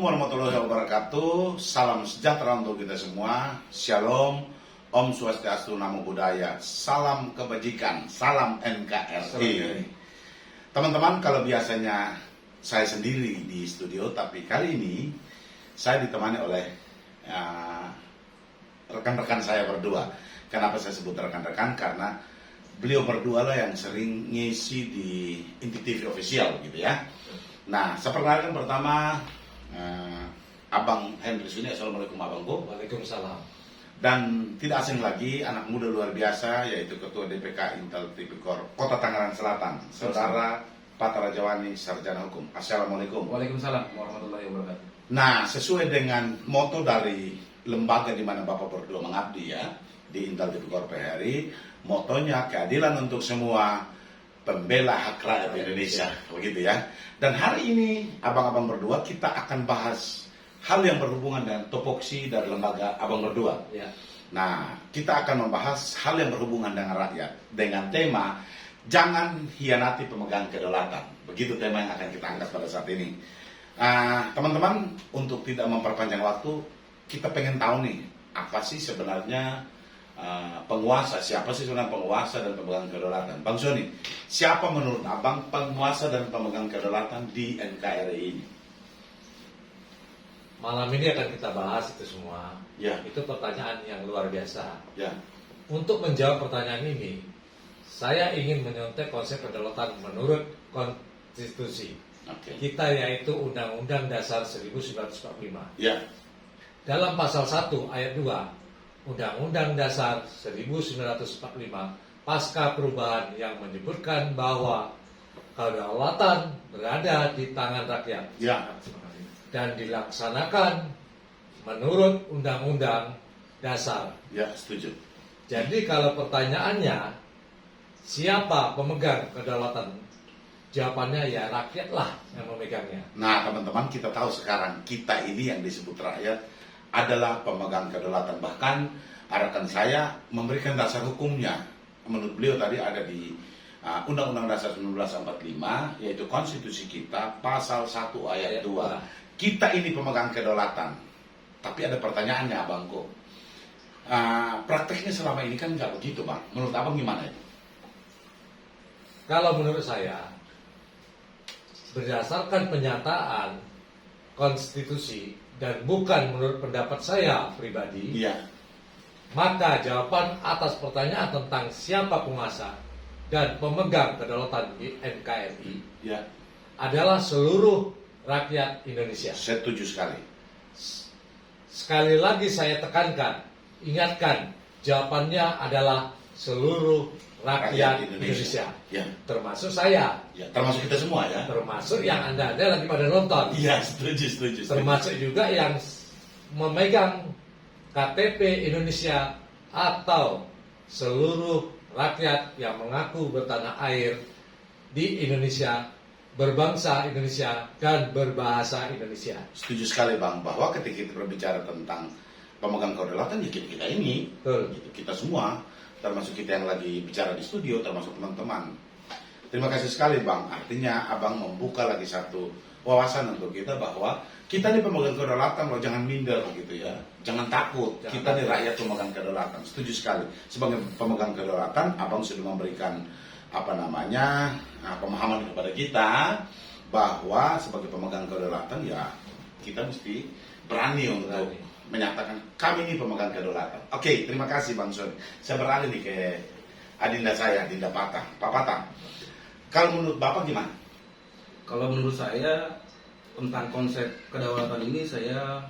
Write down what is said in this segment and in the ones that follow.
warahmatullahi wabarakatuh. Salam sejahtera untuk kita semua. Shalom, Om Swastiastu, Namo Buddhaya. Salam kebajikan, salam NKRI. Teman-teman, kalau biasanya saya sendiri di studio, tapi kali ini saya ditemani oleh rekan-rekan saya berdua. Kenapa saya sebut rekan-rekan? Karena beliau berdua lah yang sering ngisi di Inti TV Official gitu ya. Nah, saya perkenalkan pertama Abang Henry Suni. Assalamualaikum Abangku. Waalaikumsalam. Dan tidak asing lagi, anak muda luar biasa, yaitu Ketua DPK Intel Tipikor Kota Tangerang Selatan, Saudara Patra Jawani, Sarjana Hukum. Assalamualaikum. Waalaikumsalam warahmatullahi wabarakatuh. Nah, sesuai dengan moto dari lembaga di mana Bapak berdua mengabdi ya, di Intel Tipikor PHRI, motonya keadilan untuk semua, pembela hak rakyat Indonesia, begitu ya. Dan hari ini abang-abang berdua kita akan bahas hal yang berhubungan dengan topoksi dari lembaga abang berdua. Ya. Nah, kita akan membahas hal yang berhubungan dengan rakyat dengan tema jangan hianati pemegang kedaulatan. Begitu tema yang akan kita angkat pada saat ini. Teman-teman, untuk tidak memperpanjang waktu, kita pengen tahu nih apa sih sebenarnya penguasa, siapa sih sebenarnya penguasa dan pemegang kedaulatan? Bang Sony, siapa menurut abang penguasa dan pemegang kedaulatan di NKRI ini? Malam ini akan kita bahas itu semua. Ya. Itu pertanyaan yang luar biasa. Ya. Untuk menjawab pertanyaan ini, saya ingin menyontek konsep kedaulatan menurut konstitusi kita, yaitu Undang-Undang Dasar 1945. Ya. Dalam pasal 1 ayat 2 Undang-Undang Dasar 1945 pasca perubahan yang menyebutkan bahwa kedaulatan berada di tangan rakyat. Ya. Dan dilaksanakan menurut Undang-Undang Dasar. Ya, setuju. Jadi kalau pertanyaannya siapa pemegang kedaulatan, jawabannya ya rakyatlah yang memegangnya. Nah, teman-teman, kita tahu sekarang kita ini yang disebut rakyat adalah pemegang kedaulatan. Bahkan rekan saya memberikan dasar hukumnya. Menurut beliau tadi ada di Undang-Undang Dasar 1945, yaitu konstitusi kita, pasal 1 ayat 2. Kita ini pemegang kedaulatan. Tapi ada pertanyaannya, abangku. Prakteknya selama ini kan nggak begitu, Bang. Menurut abang gimana itu? Kalau menurut saya, berdasarkan penyataan konstitusi dan bukan menurut pendapat saya pribadi, Iya. maka jawaban atas pertanyaan tentang siapa penguasa dan pemegang kedaulatan di NKRI Ya. adalah seluruh rakyat Indonesia. Setuju sekali. Sekali lagi saya tekankan, ingatkan, jawabannya adalah seluruh rakyat Indonesia. Ya. Termasuk saya. Ya, termasuk kita semua ya. Termasuk yang Anda lagi pada nonton. Iya, setuju. Termasuk juga yang memegang KTP Indonesia atau seluruh rakyat yang mengaku bertanah air di Indonesia, berbangsa Indonesia, dan berbahasa Indonesia. Setuju sekali, Bang, bahwa ketika kita berbicara tentang pemegang kedaulatan ya kita ini, Betul. gitu, kita semua, termasuk kita yang lagi bicara di studio, termasuk teman-teman. Terima kasih sekali, Bang. Artinya abang membuka lagi satu wawasan untuk kita bahwa kita ini pemegang kedaulatan, loh, jangan minder gitu ya, jangan takut. Kita ini rakyat pemegang kedaulatan. Setuju sekali. Sebagai pemegang kedaulatan, abang sudah memberikan pemahaman kepada kita bahwa sebagai pemegang kedaulatan ya kita mesti berani untuk menyatakan kami ini pemegang kedaulatan. Oke, terima kasih Bang Sony. Saya beralih nih ke adinda saya, Dinda Patah. Pak Patah, kalau menurut Bapak gimana? Kalau menurut saya tentang konsep kedaulatan ini, saya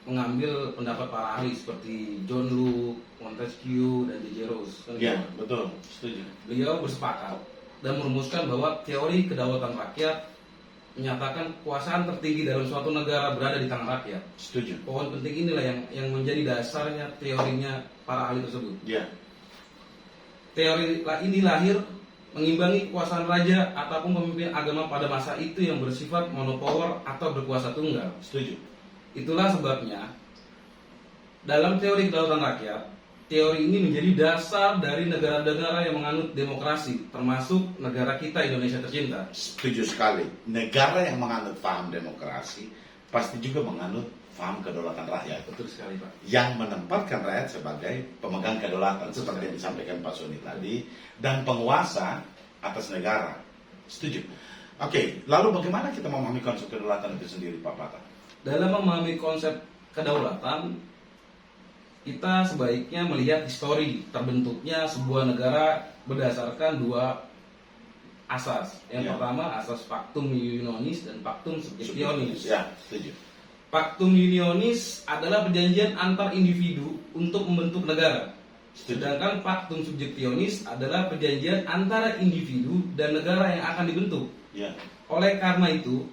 mengambil pendapat para ahli seperti John Locke, Montesquieu, dan J.J. Rousseau. Ya, betul, setuju. Beliau bersepakat dan merumuskan bahwa teori kedaulatan rakyat menyatakan kekuasaan tertinggi dalam suatu negara berada di tangan rakyat. Setuju. Poin penting inilah yang menjadi dasarnya teorinya para ahli tersebut. Ya. Teori ini lahir mengimbangi kekuasaan raja ataupun pemimpin agama pada masa itu yang bersifat monopower atau berkuasa tunggal. Setuju. Itulah sebabnya dalam teori kedaulatan rakyat, teori ini menjadi dasar dari negara-negara yang menganut demokrasi, termasuk negara kita Indonesia tercinta. Setuju sekali. Negara yang menganut paham demokrasi pasti juga menganut paham kedaulatan rakyat. Betul sekali Pak. Yang menempatkan rakyat sebagai pemegang kedaulatan seperti yang disampaikan Pak Soni tadi, dan penguasa atas negara. Setuju? Oke, lalu bagaimana kita memahami konsep kedaulatan itu sendiri, Pak Pata? Dalam memahami konsep kedaulatan, kita sebaiknya melihat histori terbentuknya sebuah negara berdasarkan dua asas. Yang pertama asas Pactum Unionis dan Pactum Subjectionis. Ya, setuju. Pactum Unionis adalah perjanjian antar individu untuk membentuk negara. Sedangkan Pactum Subjectionis adalah perjanjian antara individu dan negara yang akan dibentuk. Ya. Oleh karena itu,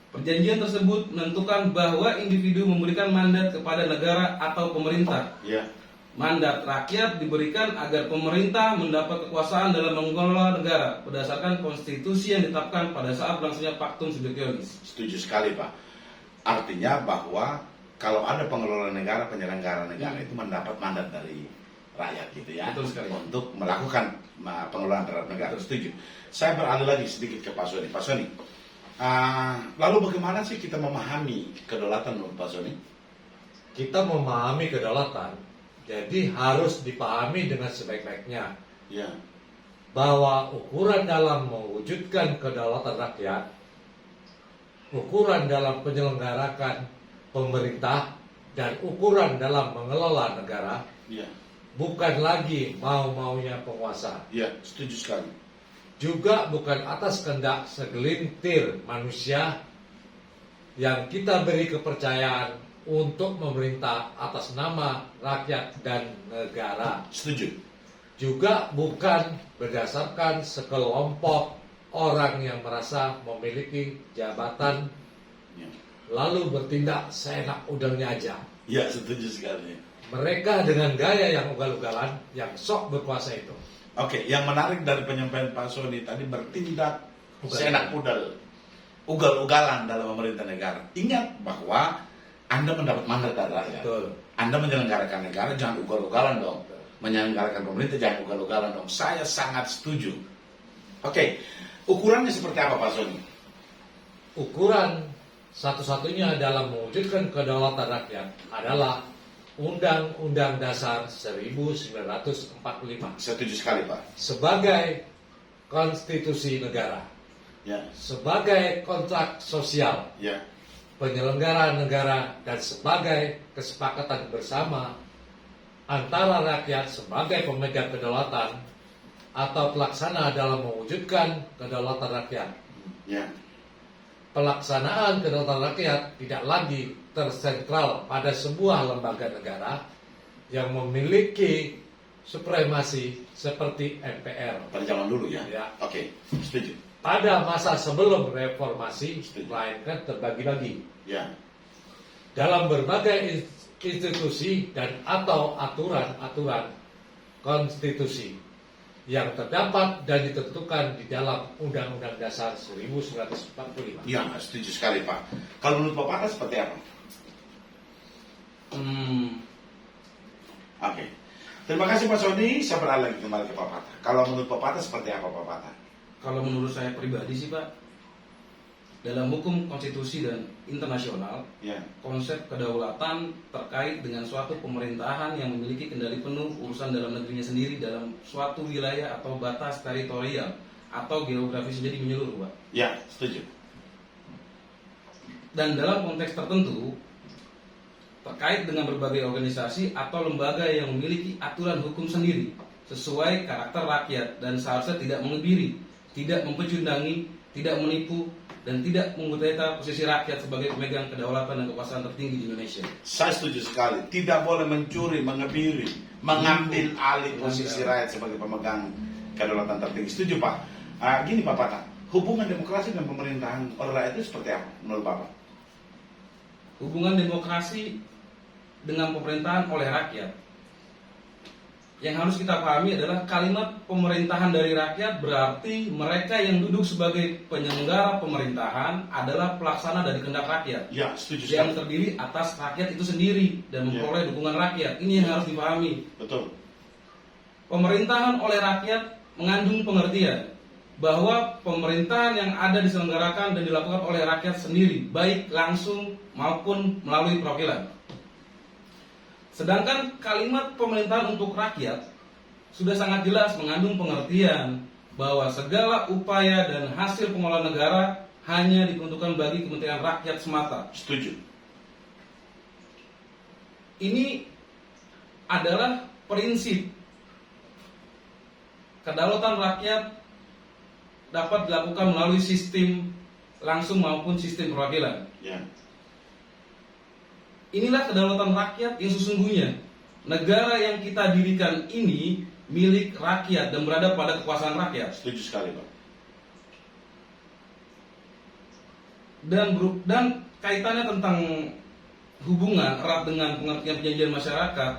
perjanjian tersebut menentukan bahwa individu memberikan mandat kepada negara atau pemerintah. Ya. Mandat rakyat diberikan agar pemerintah mendapat kekuasaan dalam mengelola negara berdasarkan konstitusi yang ditetapkan pada saat berlangsungnya Pactum Subjectionis. Setuju sekali, Pak. Artinya bahwa kalau ada pengelola negara, penyelenggara negara itu mendapat mandat dari rakyat gitu ya. Betul sekali. Untuk melakukan pengelolaan terhadap negara. Setuju. Saya beralih lagi sedikit ke Pak Soni. Pak Soni, lalu bagaimana sih kita memahami kedaulatan menurut Pak Soni? Kita memahami kedaulatan, jadi harus dipahami dengan sebaik-baiknya. Ya. Bahwa ukuran dalam mewujudkan kedaulatan rakyat, ukuran dalam penyelenggarakan pemerintah, dan ukuran dalam mengelola negara Ya. bukan lagi mau-maunya penguasa. Ya, setuju sekali. Juga bukan atas kehendak segelintir manusia yang kita beri kepercayaan untuk memerintah atas nama rakyat dan negara. Setuju. Juga bukan berdasarkan sekelompok orang yang merasa memiliki jabatan Ya. lalu bertindak seenak udangnya aja. Ya, setuju sekali. Mereka dengan gaya yang ugal-ugalan, yang sok berkuasa itu. Oke, yang menarik dari penyampaian Pak Soni tadi bertindak Ugal. seenak ugal-ugalan dalam memerintah negara. Ingat bahwa Anda mendapat mandat dari rakyat. Betul. Anda menyelenggarakan negara, jangan ugal-ugalan dong. Menyelenggarakan pemerintah, jangan ugal-ugalan dong. Saya sangat setuju. Oke, ukurannya seperti apa Pak Soni? Ukuran satu-satunya dalam mewujudkan kedaulatan rakyat adalah Undang-Undang Dasar 1945 Setuju sekali Pak. sebagai konstitusi negara, Ya, sebagai kontrak sosial ya, penyelenggara negara, dan sebagai kesepakatan bersama antara rakyat sebagai pemegang kedaulatan atau pelaksana dalam mewujudkan kedaulatan rakyat. ya. Pelaksanaan kedaulatan rakyat tidak lagi tersentral pada sebuah lembaga negara yang memiliki supremasi seperti MPR. Pada zaman dulu ya. Ya. Oke, setuju. Pada masa sebelum reformasi, Setuju. melainkan terbagi-bagi Ya, dalam berbagai institusi dan atau aturan-aturan konstitusi yang terdapat dan ditentukan di dalam Undang-Undang Dasar 1945. ya, setuju sekali Pak. Kalau menurut Pak Pata seperti apa? Oke. Terima kasih Pak Soni. Saya beralih lagi kembali ke Pak Pata. Kalau menurut Pak Pata seperti apa Pak Pata? Kalau menurut saya pribadi sih Pak, dalam hukum konstitusi dan internasional, Ya, konsep kedaulatan terkait dengan suatu pemerintahan yang memiliki kendali penuh urusan dalam negerinya sendiri dalam suatu wilayah atau batas teritorial atau geografis jadi menyeluruh Pak. ya, setuju. Dan dalam konteks tertentu terkait dengan berbagai organisasi atau lembaga yang memiliki aturan hukum sendiri sesuai karakter rakyat dan seharusnya tidak mengebiri, tidak mempecundangi, tidak menipu, dan tidak menggutaikan posisi rakyat sebagai pemegang kedaulatan dan kekuasaan tertinggi di Indonesia. Saya setuju sekali. Tidak boleh mencuri, mengebiri, mengambil alih posisi rakyat sebagai pemegang kedaulatan tertinggi. Setuju Pak. Gini Pak Pata, hubungan demokrasi dan pemerintahan oleh rakyat itu seperti apa menurut Bapak? Hubungan demokrasi dengan pemerintahan oleh rakyat, yang harus kita pahami adalah kalimat pemerintahan dari rakyat berarti mereka yang duduk sebagai penyelenggara pemerintahan adalah pelaksana dari kehendak rakyat Ya, setuju yang sekali. terdiri atas rakyat itu sendiri dan memperoleh dukungan rakyat. Ini yang harus dipahami. Betul. Pemerintahan oleh rakyat mengandung pengertian bahwa pemerintahan yang ada diselenggarakan dan dilakukan oleh rakyat sendiri, baik langsung maupun melalui perwakilan. Sedangkan kalimat pemerintahan untuk rakyat sudah sangat jelas mengandung pengertian bahwa segala upaya dan hasil pengelolaan negara hanya diperuntukkan bagi kepentingan rakyat semata. Setuju. Ini adalah prinsip kedaulatan rakyat dapat dilakukan melalui sistem langsung maupun sistem perwakilan. Ya. Inilah kedaulatan rakyat yang sesungguhnya. Negara yang kita dirikan ini milik rakyat dan berada pada kekuasaan rakyat. Setuju sekali, Pak. Dan kaitannya tentang hubungan erat dengan pengertian perjanjian masyarakat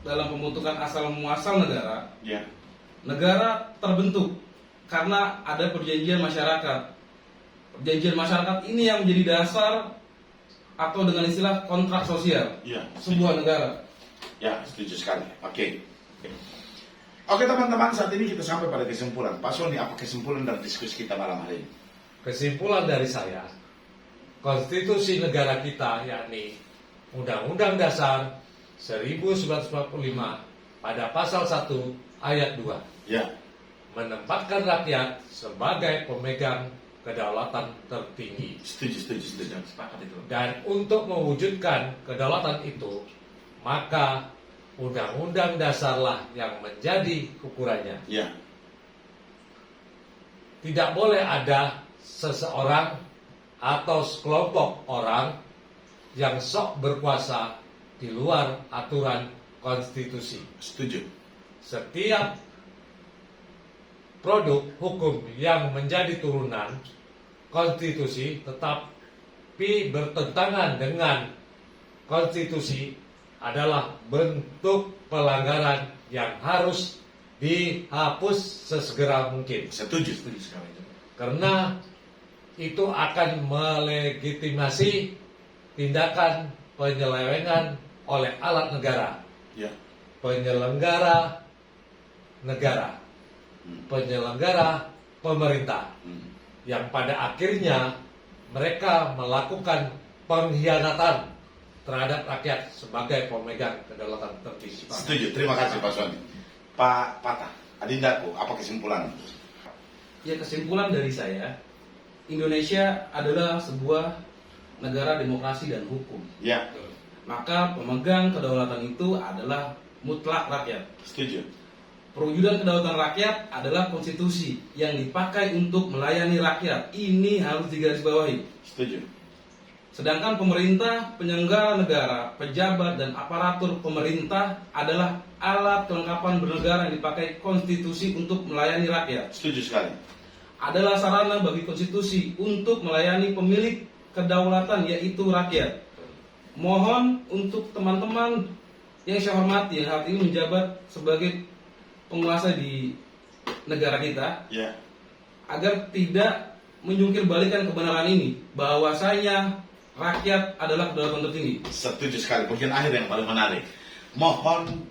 dalam pembentukan asal muasal negara. Ya. Negara terbentuk karena ada perjanjian masyarakat. Perjanjian masyarakat ini yang menjadi dasar atau dengan istilah kontrak sosial Ya. sebuah negara. Ya, setuju sekali. Oke. Oke teman-teman, saat ini kita sampai pada kesimpulan. Pak Sony, apa kesimpulan dari diskusi kita malam hari ini? Kesimpulan dari saya, konstitusi negara kita yakni Undang-Undang Dasar 1945 pada pasal 1 ayat 2 Ya. menempatkan rakyat sebagai pemegang kedaulatan tertinggi. Setuju. Sepakat itu. Dan untuk mewujudkan kedaulatan itu, maka Undang-Undang Dasarlah yang menjadi ukurannya. Ya. Tidak boleh ada seseorang atau sekelompok orang yang sok berkuasa di luar aturan konstitusi. Setuju. Setiap produk hukum yang menjadi turunan konstitusi tetapi bertentangan dengan konstitusi adalah bentuk pelanggaran yang harus dihapus sesegera mungkin. Setuju. sekali itu. Karena itu akan melegitimasi tindakan penyelewengan oleh alat negara, Ya. penyelenggara negara, penyelenggara pemerintah, yang pada akhirnya mereka melakukan pengkhianatan terhadap rakyat sebagai pemegang kedaulatan tertinggi. Setuju. Terima kasih Pak Sony. Pak Patah, Adindaku, apa kesimpulan? Ya, kesimpulan dari saya, Indonesia adalah sebuah negara demokrasi dan hukum. Ya. Maka pemegang kedaulatan itu adalah mutlak rakyat. Setuju. Perwujudan kedaulatan rakyat adalah konstitusi yang dipakai untuk melayani rakyat. Ini harus digarisbawahi. Setuju. Sedangkan pemerintah, penyelenggara negara, pejabat, dan aparatur pemerintah adalah alat kelengkapan bernegara yang dipakai konstitusi untuk melayani rakyat. Setuju sekali. Adalah sarana bagi konstitusi untuk melayani pemilik kedaulatan, yaitu rakyat. Mohon untuk teman-teman yang saya hormati, yang saat ini menjabat sebagai penguasa di negara kita, Ya. agar tidak menjungkir balikan kebenaran ini, bahwasanya rakyat adalah kedaulatan tertinggi. Setuju sekali. Bagian akhir yang paling menarik. Mohon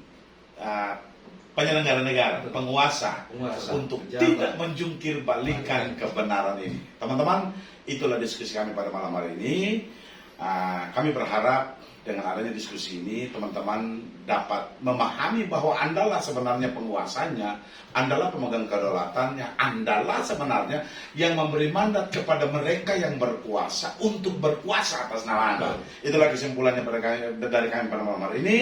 penyelenggara negara, penguasa untuk pejabat, tidak menjungkir balikan kebenaran ini. Teman-teman, itulah diskusi kami pada malam hari ini. Kami berharap dengan adanya diskusi ini teman-teman dapat memahami bahwa Andalah sebenarnya penguasanya, Andalah pemegang kedaulatannya, Andalah sebenarnya yang memberi mandat kepada mereka yang berkuasa untuk berkuasa atas nama Anda. Itulah kesimpulannya dari kami pada malam hari ini.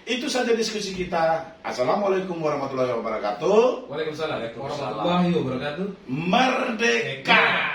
Itu saja diskusi kita. Assalamualaikum warahmatullahi wabarakatuh. Waalaikumsalam warahmatullahi wabarakatuh. Merdeka!